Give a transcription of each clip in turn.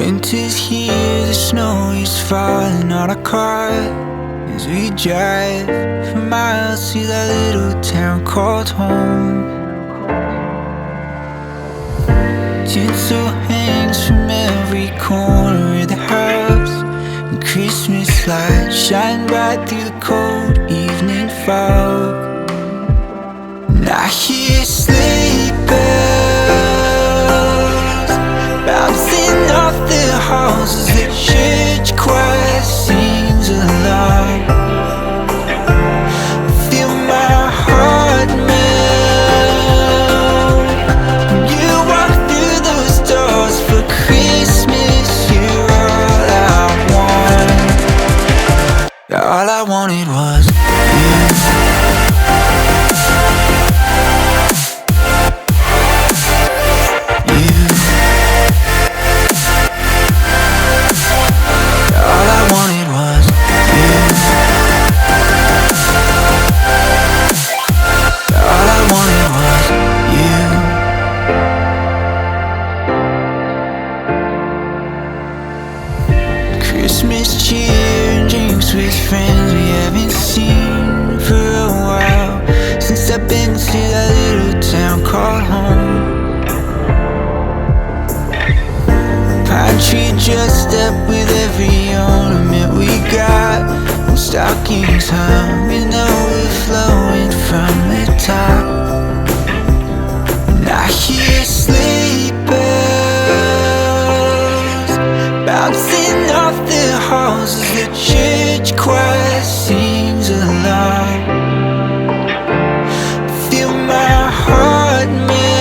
Winter's here, the snow is falling on our car as we drive for miles to that little town called home. Tinsel hangs from every corner of the house, and Christmas lights shine bright through the cold evening fog. And I hear sleigh bells bouncing off the halls as the church choir sings along. Feel my heart melt when you walk through those doors for Christmas. You're all I want. All I wanted was you. Christmas cheer and drinks with friends we haven't seen for a while, since I've been to that little town called home. Pine tree dressed up with every ornament we got, and stockings hung and overflowing from the top. And I hear sleigh bells bouncing off the halls as the church choir sings along. Feel my heart melt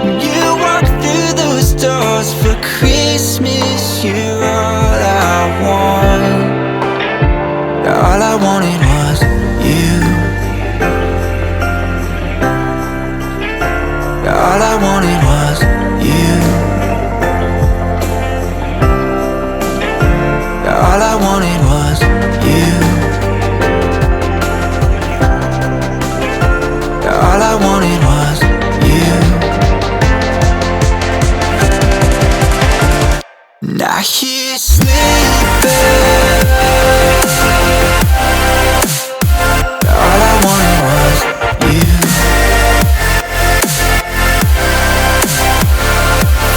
when you walk through those doors for Christmas. You're all I want. All I wanted was you. All I wanted was you. All I wanted was you. All I wanted was you. And I hear sleigh bells. All I wanted was you.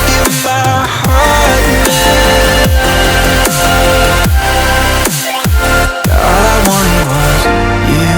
Feel my heart melt. All I wanted was you.